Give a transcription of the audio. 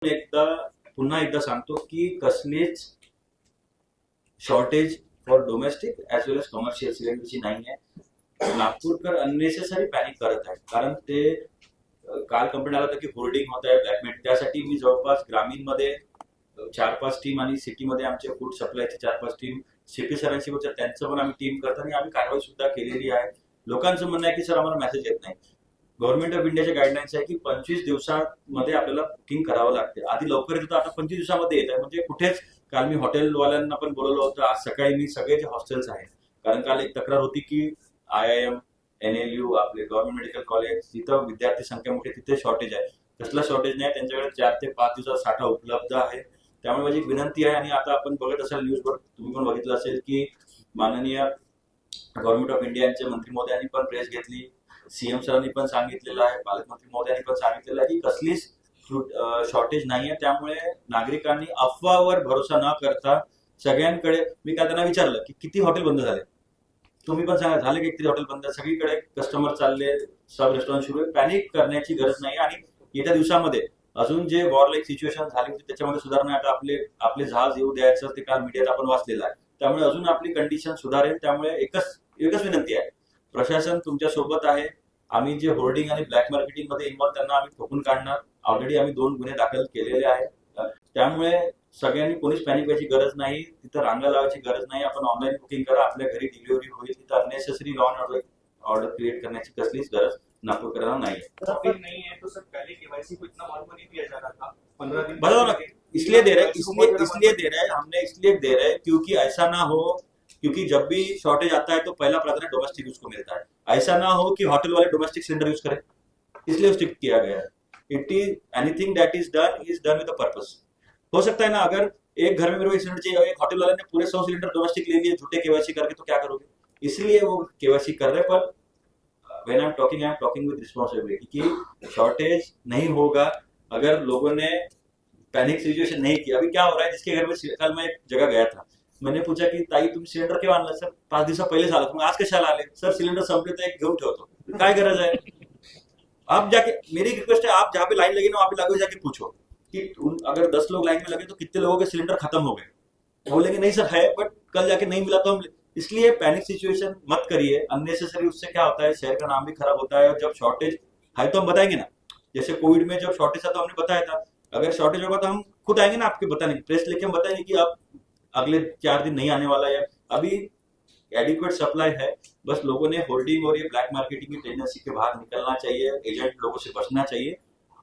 एकदा पुन्हा एकदा सांगतो की कसलीच shortage for domestic as well as commercial सिलेंडरची नाही आहे. नागपूरकर अननेसेसरी पॅनिक करत आहेत, कारण ते काल कंप्लेंट आला होता की होर्डिंग होत आहे ब्लॅकमेल. त्यासाठी मी जवळपास ग्रामीणमध्ये 4-5 टीम आणि सिटीमध्ये आमच्या फूड सप्लायची 4-5 टीम सीपी सरांशी होत्या, त्यांचं पण आम्ही टीम करतो आणि आम्ही कारवाई सुद्धा केलेली आहे. लोकांचं म्हणणं आहे की सर आम्हाला मेसेज येत नाही. गव्हर्नमेंट ऑफ इंडियाचे गाईडलाईन्स आहे की 25 दिवसांमध्ये आपल्याला बुकिंग करावं लागते. आधी लवकर येतं, आता 25 दिवसामध्ये येत आहे. म्हणजे कुठेच काल मी हॉटेलवाल्यांना पण बोलवलं होतं. आज सकाळी मी सगळे जे हॉस्टेल्स आहेत, कारण काल एक तक्रार होती की IIM, NLU, आपले गव्हर्नमेंट मेडिकल कॉलेज, जिथं विद्यार्थी संख्या मोठी तिथे शॉर्टेज आहे. कसलं शॉर्टेज नाही, त्यांच्याकडे 4 ते 5 दिवसाचा साठा उपलब्ध आहे. त्यामुळे माझी विनंती आहे, आणि आता आपण बघत असाल न्यूजवर, तुम्ही पण बघितलं असेल की माननीय गव्हर्नमेंट ऑफ इंडियाचे मंत्री महोदयांनी पण प्रेस घेतली, सीएम सरांनी पण सांगितलेलं आहे, पालकमंत्री महोदयांनी पण सांगितलेलं आहे की कसलीच शॉर्टेज नाहीये. त्यामुळे नागरिकांनी अफवावर भरोसा न करता सगळ्यांकडे, मी काल त्यांना विचारलं की किती हॉटेल बंद झाले, तुम्ही पण सांगा झाले की किती हॉटेल बंद, सगळीकडे कस्टमर चालले, सब रेस्टॉरंट सुरू आहे. पॅनिक करण्याची गरज नाही, आणि येत्या दिवसामध्ये अजून जे वॉर लाईक सिच्युएशन झाली होती त्याच्यामध्ये सुधारणा. आता आपले जहाज येऊ द्यायचं ते काल मीडियात आपण वाचलेलं आहे. त्यामुळे अजून आपली कंडिशन सुधारेल. त्यामुळे एकच विनंती आहे, प्रशासन तुमच्या सोबत आहे. आम्ही जे होर्डिंग आणि ब्लॅक मार्केटिंग मध्ये इन्व्हॉल्व त्यांना आम्ही ठोकून काढणार. ऑलरेडी आम्ही 2 गुन्हे दाखल केलेले आहेत. त्यामुळे सगळ्यांनी कोणीच पॅनिक व्हायची गरज नाही, तिथं रांगा लावायची गरज नाही. आपण ऑनलाईन बुकिंग करा, आपल्या घरी डिलिव्हरी होईल. तिथं unnecessary law and order create करण्याची कसलीच गरज नागपूरकरांना नहीं है। नहीं है तो सर पहले केवाईसी को इतना मालूम नहीं दिया जा रहा था 15 दिन बराबर, इसलिए दे रहे हैं, इसलिए दे रहे हैं, हमने इसलिए दे रहे हैं क्योंकि ऐसा ना हो, क्योंकि जब भी शॉर्टेज आता है तो पहला प्राधान्य डोमेस्टिक यूज को मिलता है। ऐसा ना हो कि होटल वाले डोमेस्टिक सिलेंडर यूज करें, इसलिए स्ट्रिक्ट किया गया है। It is anything that is done with a purpose. हो सकता है ना, अगर एक घर में मेरे को एक सिलेंडर चाहिए, एक होटल वाले ने पूरे 100 सिलेंडर डोमेस्टिक ले लिए झूठे केवाईसी करके, तो क्या करोगे? इसलिए वो केवाईसी कर रहे। पर व्हेन आई एम टॉकिंग विद रिस्पॉन्सिबिलिटी कि शॉर्टेज नहीं होगा अगर लोगों ने पैनिक सिचुएशन नहीं की। अभी क्या हो रहा है, जिसके घर में, कल मैं एक जगह गया था, मैंने पूछा की ताई तुम्ही सिलेंडर केव्हा आणला? सर 5 दिवसा पहिलेच आला. मग आज कशाला आले? सर सिलेंडर संपले तर एक घेऊन ठेवतो. काय गरज है? आप जाके, मेरी रिक्वेस्ट है, आप जहाँ पे लाइन लगी ना वहां पे लगे जाके पूछो कि अगर 10 लोग लाइन में लगे तो कितने लोगों के सिलेंडर खत्म हो गए। बोलेंगे नहीं सर है, बट कल जाके नहीं मिला तो हम, इसलिए पैनिक सिचुएशन मत करिए अननेसेसरी। उससे क्या होता है, शहर का नाम भी खराब होता है। और जब शॉर्टेज है तो हम बताएंगे ना, जैसे कोविड में जब शॉर्टेज था तो हमने बताया था, अगर शॉर्टेज होगा तो हम खुद आएंगे ना आपके बताने, प्रेस लेके हम बताएंगे कि अब अगले 4 दिन नहीं आने वाला है। अभी एडिक्वेट सप्लाई है, बस लोगों ने होल्डिंग और ये ब्लैक मार्केटिंग की टेंडेंसी के बाहर निकलना चाहिए, एजेंट लोगों से बचना चाहिए।